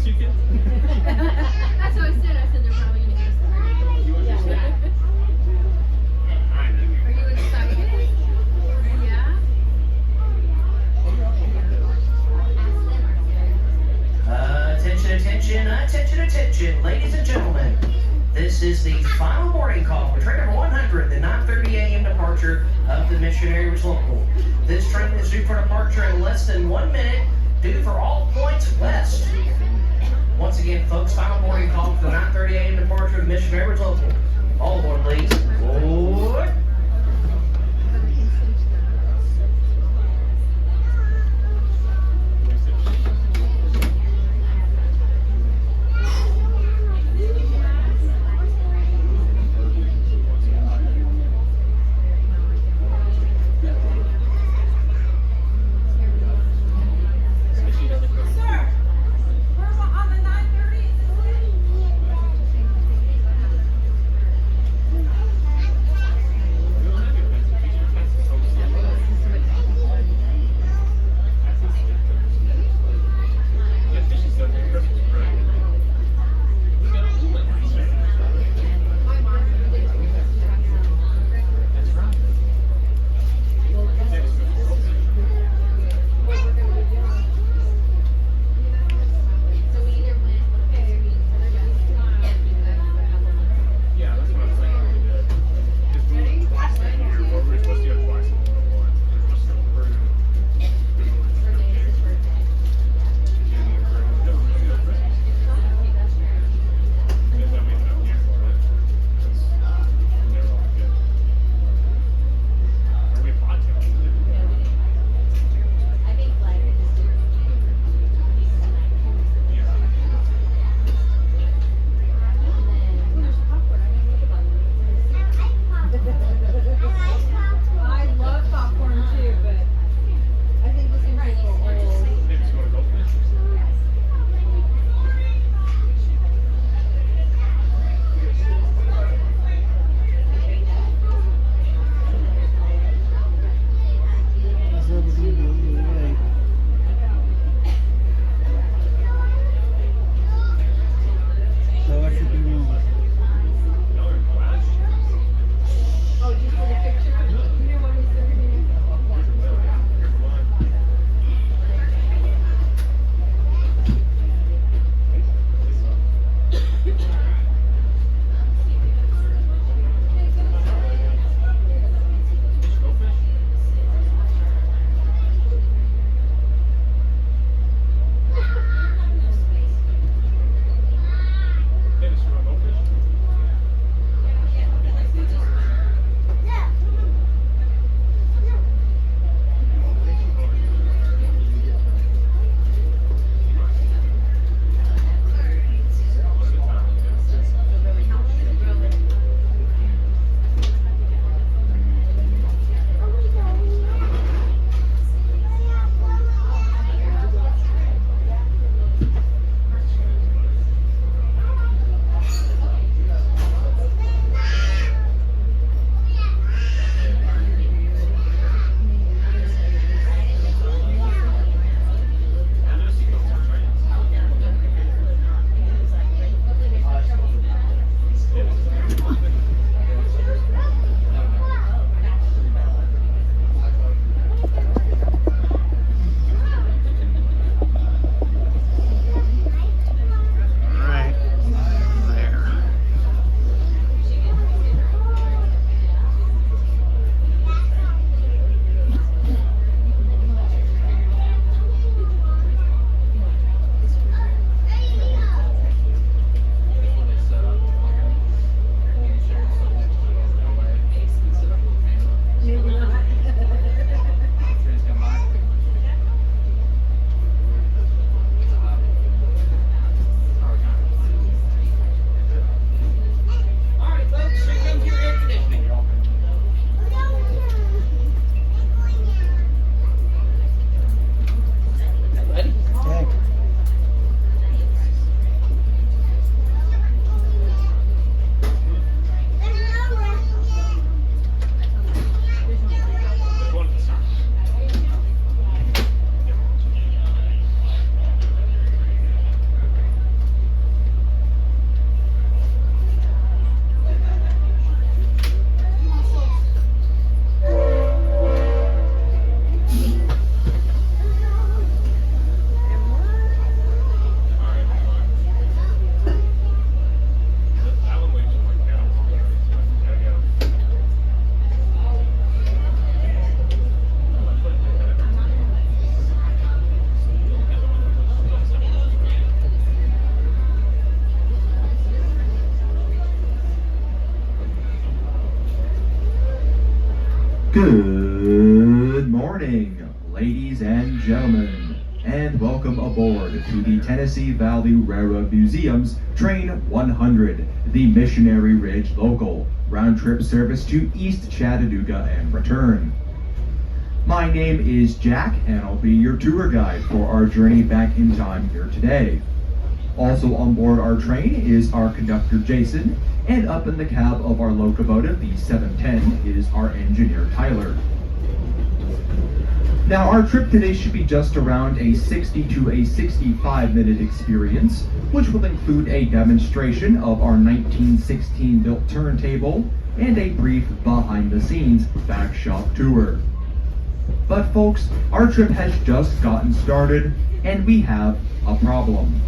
Yes, you can. That's what I said. I said they're probably going to get started. You want your snack? Are you excited? Yeah? Attention, ladies and gentlemen. This is the final boarding call for train number 100, the 9:30 a.m. departure of the Missionary Ridge Local. This train is due for departure in less than 1 minute, due for all points west. Once again, folks, final boarding call for the 9:30 a.m. departure of the Missionary Ridge Local. All aboard, please. Board. Good morning, ladies and gentlemen, and welcome aboard to the Tennessee Valley Railroad Museum's Train 100, the Missionary Ridge local, round-trip service to East Chattanooga and return. My name is Jack, and I'll be your tour guide for our journey back in time here today. Also on board our train is our conductor Jason, and up in the cab of our locomotive, the 710, is our engineer Tyler. Now our trip today should be just around a 60 to a 65-minute experience, which will include a demonstration of our 1916 built turntable and a brief behind-the-scenes back shop tour. But folks, our trip has just gotten started, and we have a problem.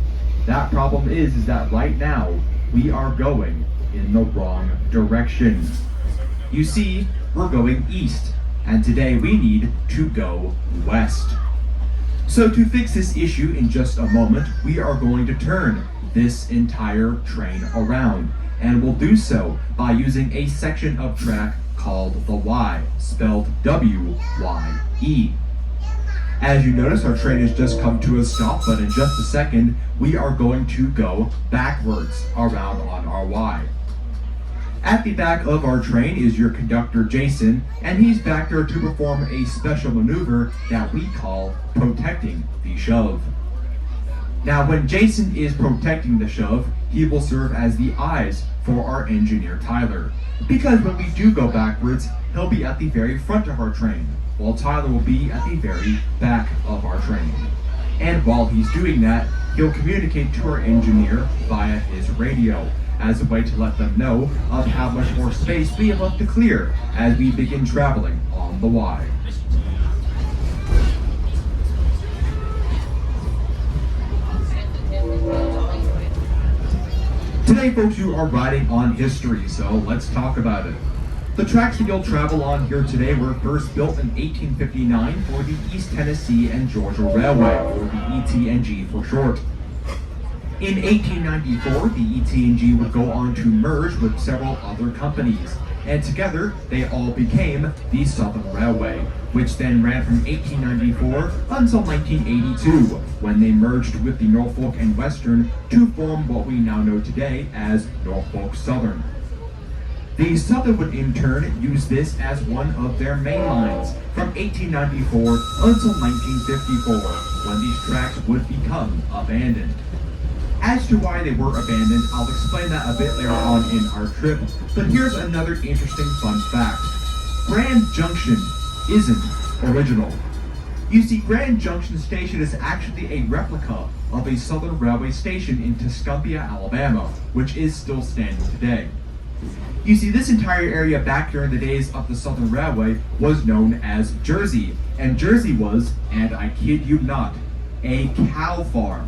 That problem is that right now, we are going in the wrong direction. You see, we're going east, and today we need to go west. So to fix this issue in just a moment, we are going to turn this entire train around, and we'll do so by using a section of track called the Y, spelled W-Y-E. As you notice, our train has just come to a stop, but in just a second, we are going to go backwards around on our Y. At the back of our train is your conductor, Jason, and he's back there to perform a special maneuver that we call protecting the shove. Now, when Jason is protecting the shove, he will serve as the eyes for our engineer, Tyler. Because when we do go backwards, he'll be at the very front of our train, while Tyler will be at the very back of our train. And while he's doing that, he'll communicate to our engineer via his radio, as a way to let them know of how much more space we have left to clear as we begin traveling on the Y. Today, folks, you are riding on history, so let's talk about it. The tracks that you'll travel on here today were first built in 1859 for the East Tennessee and Georgia Railway, or the ET&G for short. In 1894, the ET&G would go on to merge with several other companies, and together they all became the Southern Railway, which then ran from 1894 until 1982, when they merged with the Norfolk and Western to form what we now know today as Norfolk Southern. The Southern would in turn use this as one of their main lines from 1894 until 1954, when these tracks would become abandoned. As to why they were abandoned, I'll explain that a bit later on in our trip, but here's another interesting fun fact. Grand Junction isn't original. You see, Grand Junction Station is actually a replica of a Southern Railway station in Tuscumbia, Alabama, which is still standing today. You see, this entire area back during the days of the Southern Railway was known as Jersey, and Jersey was, and I kid you not, a cow farm.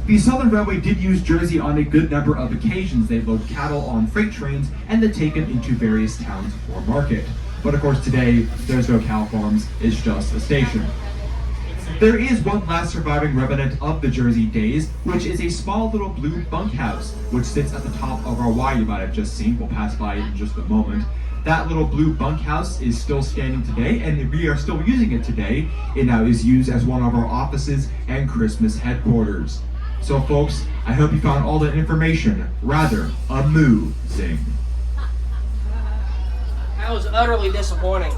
The Southern Railway did use Jersey on a good number of occasions. They'd load cattle on freight trains and then take them into various towns for market. But of course today, there's no cow farms, it's just a station. There is one last surviving remnant of the Jersey days, which is a small little blue bunkhouse, which sits at the top of our Y you might have just seen. We'll pass by it in just a moment. That little blue bunkhouse is still standing today, and we are still using it today. It now is used as one of our offices and Christmas headquarters. So folks, I hope you found all that information rather amusing. That was utterly disappointing.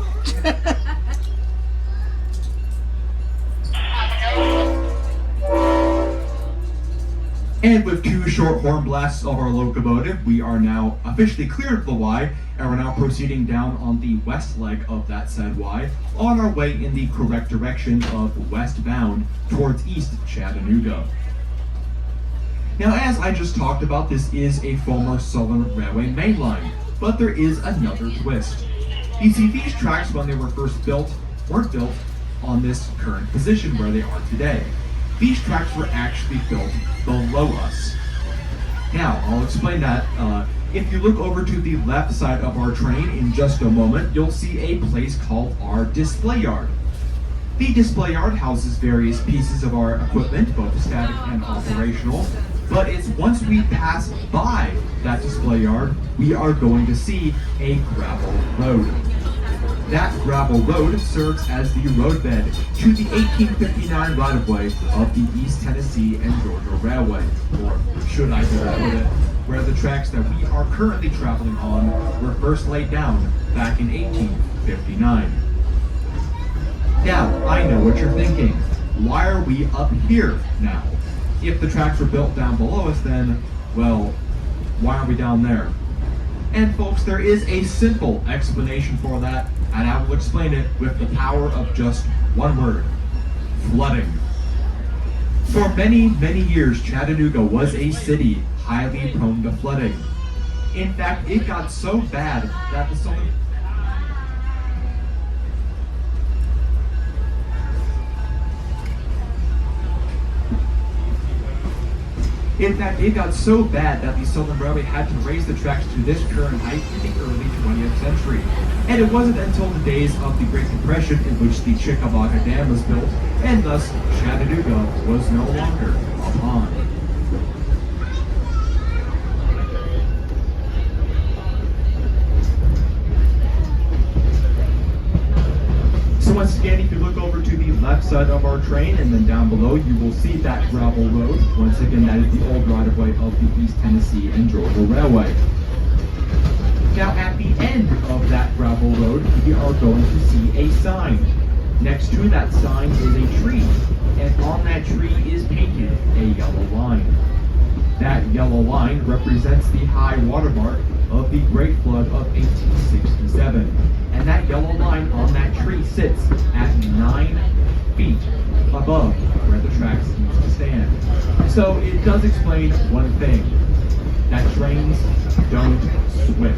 And with two short horn blasts of our locomotive, we are now officially cleared of the Y, and we're now proceeding down on the west leg of that said Y, on our way in the correct direction of westbound towards East Chattanooga. Now, as I just talked about, this is a former Southern Railway main line, but there is another twist. You see, these tracks, when they were first built, weren't built on this current position where they are today. These tracks were actually built below us. Now, I'll explain that. If you look over to the left side of our train in just a moment, you'll see a place called our display yard. The display yard houses various pieces of our equipment, both static and operational, but it's once we pass by that display yard, we are going to see a gravel road. That gravel road serves as the roadbed to the 1859 right-of-way of the East Tennessee and Georgia Railway, or should I go with it, where the tracks that we are currently traveling on were first laid down back in 1859. Now, I know what you're thinking. Why are we up here now? If the tracks were built down below us, then, well, why are we down there? And folks, there is a simple explanation for that, and I will explain it with the power of just one word: flooding. For many, many years, Chattanooga was a city highly prone to flooding. In fact, it got so bad that the southern Southern Railway had to raise the tracks to this current height in the early 20th century. And it wasn't until the days of the Great Depression in which the Chickamauga Dam was built, and thus Chattanooga was no longer a pond. So once again, if you look over to the left side of our train and then down below, you will see that gravel road. Once again, that is the old right-of-way of the East Tennessee and Georgia Railway. Now at the end of that gravel road, we are going to see a sign. Next to that sign is a tree, and on that tree is painted a yellow line. That yellow line represents the high water mark of the Great Flood of 1867. And that yellow line on that tree sits at 9 feet above where the tracks used to stand. So it does explain one thing: that trains don't swim.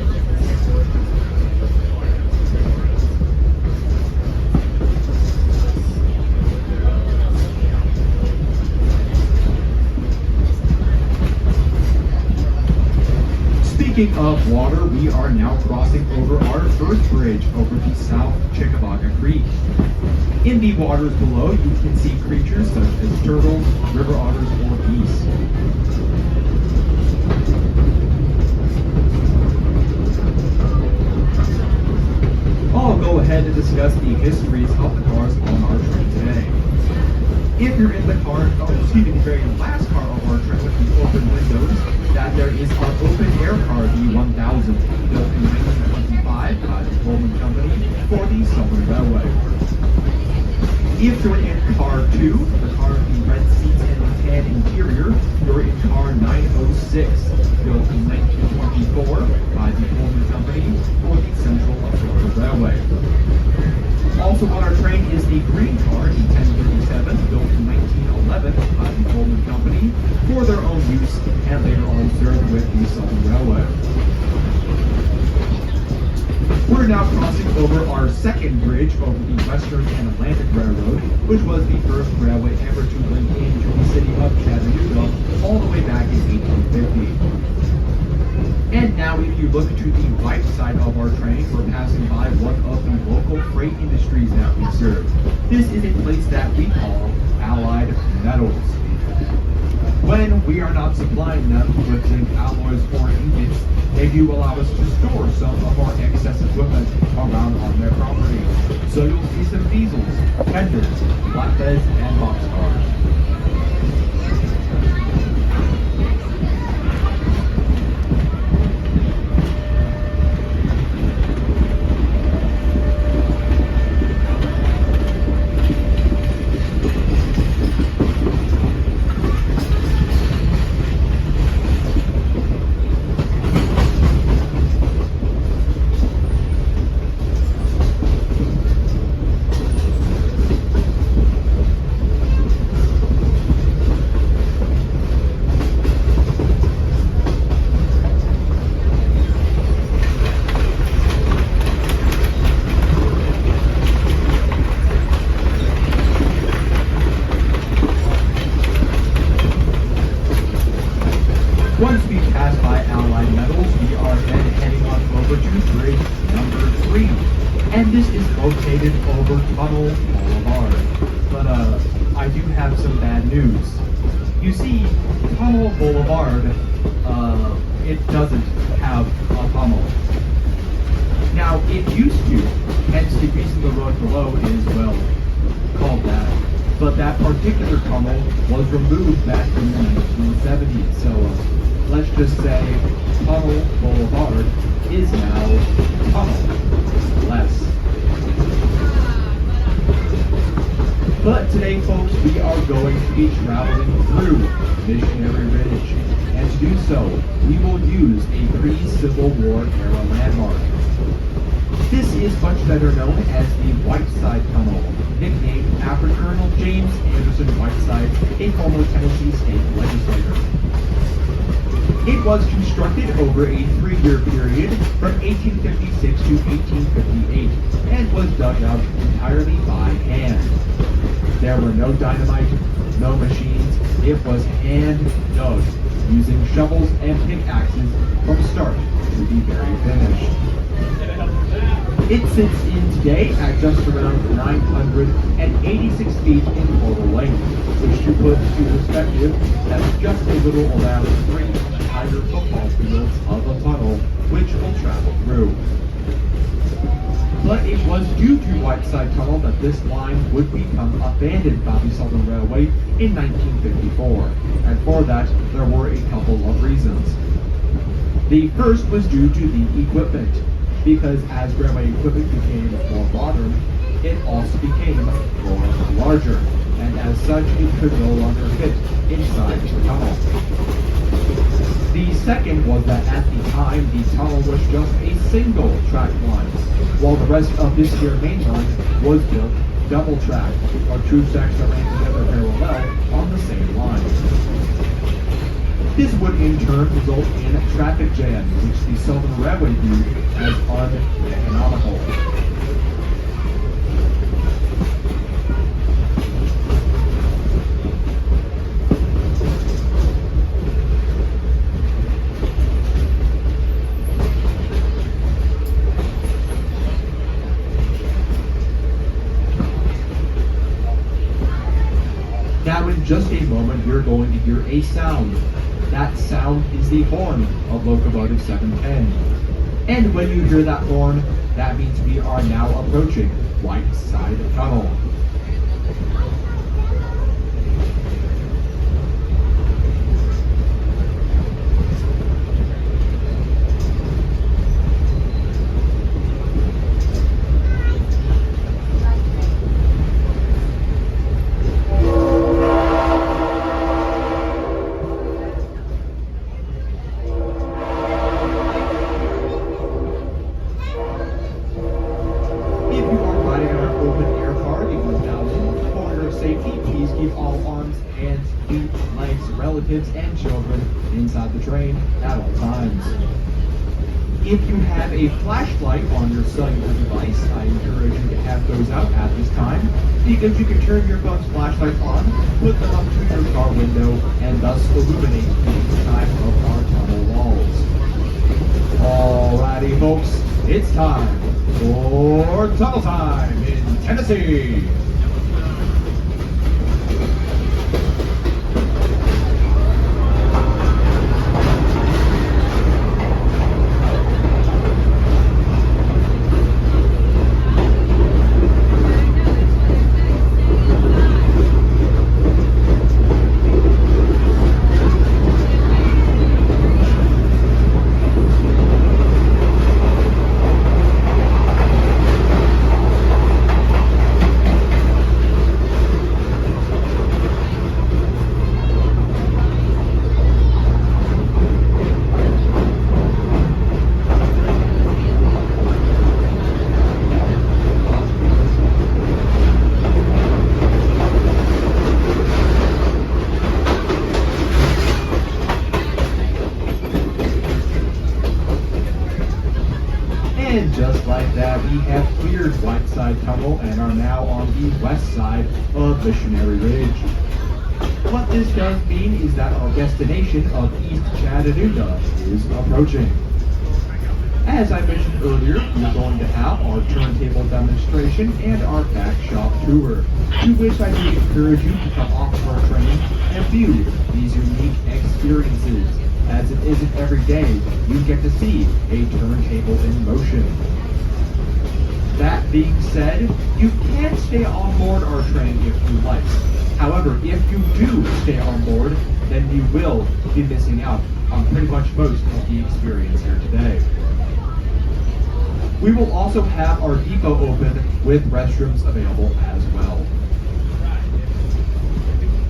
Speaking of water, we are now crossing over our first bridge over the South Chickamauga Creek. In the waters below, you can see creatures such as turtles, river otters, or geese. I'll go ahead and discuss the histories of the cars on our train today. If you're in the the very last car of our train with the open windows, that there is our open air car, the 1000, built in 1925 by the Pullman Company for the Southern Railway. If you're in car 2, the car with the red seats and the tan interior, you're in car 906, built in 1924 by the Pullman Company for the Central Florida Railway. Also on our train is the green car, the 1037, built in 1911 by the Pullman Company for their own use and later on served with the Southern Railway. We're now crossing over our second bridge over the Western and Atlantic Railroad, which was the first railway ever to link into the city of Chattanooga all the way back in 1850. And now if you look to the right side of our train, we're passing by one of the local freight industries that we serve. This is a place that we call Allied Metals. When we are not supplying them with zinc alloys or ingots, they do allow us to store some of our excess equipment around on their property. So you'll see some diesels, tenders, flatbeds, and boxcars. Once we pass by Allied Metals, we are then heading on over to bridge number 3. And this is located over Tunnel Boulevard. But I do have some bad news. You see, Tunnel Boulevard, it doesn't have a tunnel. Now, it used to, hence the reason the road below is, well, called that. But that particular tunnel was removed back in the 1970s. So let's just say Tunnel Boulevard is now Tunnel Less. But today, folks, we are going to be traveling through Missionary Ridge. And to do so, we will use a pre-Civil War era landmark. This is much better known as the Whiteside Tunnel, nicknamed after Colonel James Anderson Whiteside, a former Tennessee state legislator. It was constructed over a 3-year period from 1856 to 1858 and was dug out entirely by hand. There were no dynamite, no machines. It was hand dug, using shovels and pickaxes from start to the very finish. It sits in today at just around 986 feet in total length, which to put into perspective, that's just a little around 3 entire football fields of a tunnel which will travel through. But it was due to Whiteside Tunnel that this line would become abandoned by the Southern Railway in 1954, and for that there were a couple of reasons. The first was due to the equipment, because as railway equipment became more modern, it also became more larger, and as such it could no longer fit inside the tunnel. The second was that at the time the tunnel was just a single track line, while the rest of this here main line was built double track, or 2 tracks that ran together parallel on the same line. This would in turn result in traffic jams, which the Southern Railway viewed as uneconomical. Now in just a moment you're going to hear a sound. That sound is the horn of locomotive 710. And when you hear that horn, that means we are now approaching Whiteside Tunnel. And children inside the train at all times. If you have a flashlight on your cellular device, I encourage you to have those out at this time, because you can turn your phone's flashlight on, put them up to your car window, and thus illuminate the inside of our tunnel walls. Alrighty folks, it's time for Tunnel Time in Tennessee. And just like that, we have cleared Whiteside Tunnel and are now on the west side of Missionary Ridge. What this does mean is that our destination of East Chattanooga is approaching. As I mentioned earlier, we're going to have our turntable demonstration and our back shop tour, to which I do encourage you to come off of our train and view these unique experiences, as it isn't every day you get to see a turntable in motion. That being said, you can stay on board our train if you like. However, if you do stay on board, then you will be missing out on pretty much most of the experience here today. We will also have our depot open with restrooms available as well.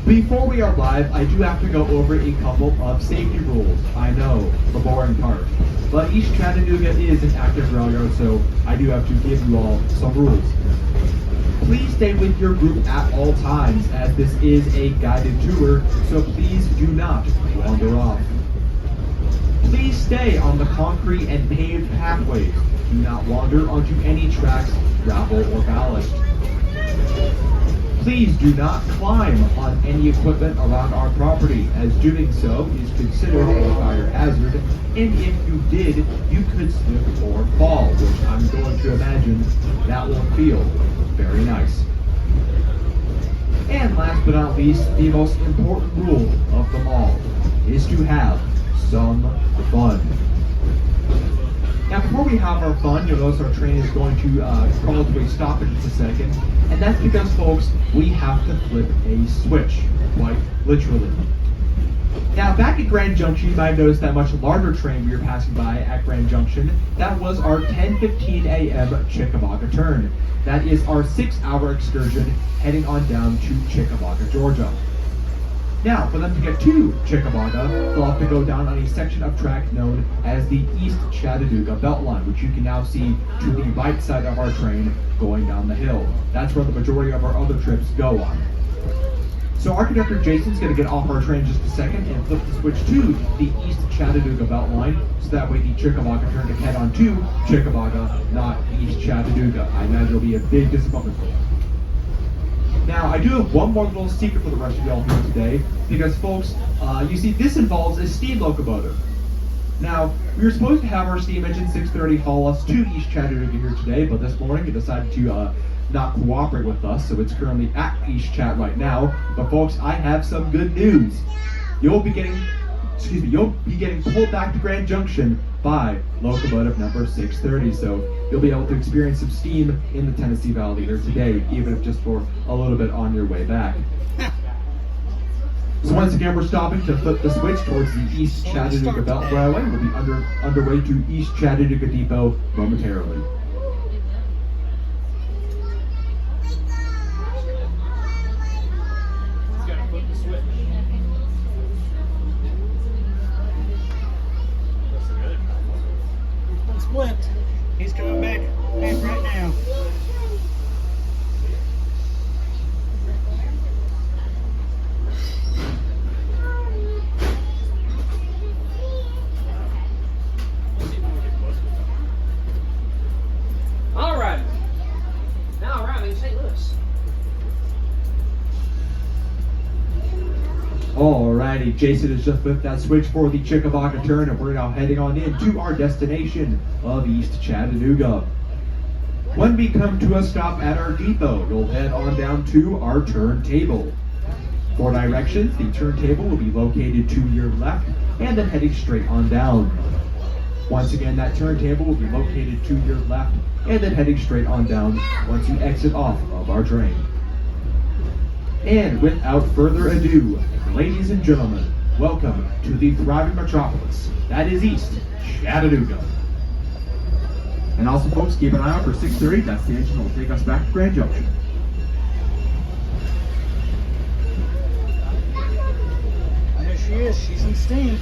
Before we are live, I do have to go over a couple of safety rules. I know, the boring part. But East Chattanooga is an active railroad, so I do have to give you all some rules. Please stay with your group at all times, as this is a guided tour, so please do not wander off. Please stay on the concrete and paved pathways. Do not wander onto any tracks, gravel, or ballast. Please do not climb on any equipment around our property, as doing so is considered a fire hazard, and if you did, you could slip or fall, which I'm going to imagine that won't feel very nice. And last but not least, the most important rule of them all is to have some fun. Now, before we have our fun, you'll notice our train is going to crawl to a stop in just a second. And that's because, folks, we have to flip a switch, quite literally. Now, back at Grand Junction, you might have noticed that much larger train we were passing by at Grand Junction. That was our 10:15 a.m. Chickamauga turn. That is our 6-hour excursion heading on down to Chickamauga, Georgia. Now, for them to get to Chickamauga, they'll have to go down on a section of track known as the East Chattanooga Beltline, which you can now see to the right side of our train going down the hill. That's where the majority of our other trips go on. So our conductor Jason's going to get off our train in just a second and flip the switch to the East Chattanooga Beltline, so that way the Chickamauga turn can head on to Chickamauga, not East Chattanooga. I imagine it'll be a big disappointment for you. Now, I do have one more little secret for the rest of y'all here today, because folks, you see, this involves a steam locomotive. Now, we were supposed to have our steam engine 630 haul us to East Chattanooga here today, but this morning it decided to not cooperate with us, so it's currently at East Chat right now. But folks, I have some good news. You'll be getting pulled back to Grand Junction by locomotive number 630, so you'll be able to experience some steam in the Tennessee Valley here today, even if just for a little bit on your way back. So once again, we're stopping to flip the switch towards the East Chattanooga Belt Railway. We'll be underway to East Chattanooga Depot momentarily. Flipped. He's coming back right now. All right. Now arriving in St. Louis. Alrighty, Jason has just flipped that switch for the Chickamauga turn, and we're now heading on in to our destination of East Chattanooga. When we come to a stop at our depot, you'll head on down to our turntable. For directions, the turntable will be located to your left and then heading straight on down. Once again, that turntable will be located to your left and then heading straight on down once you exit off of our train. And without further ado, ladies and gentlemen, welcome to the thriving metropolis that is East Chattanooga. And also, folks, keep an eye out for 6:30. That's the engine that will take us back to Grand Junction. There she is. She's in steam.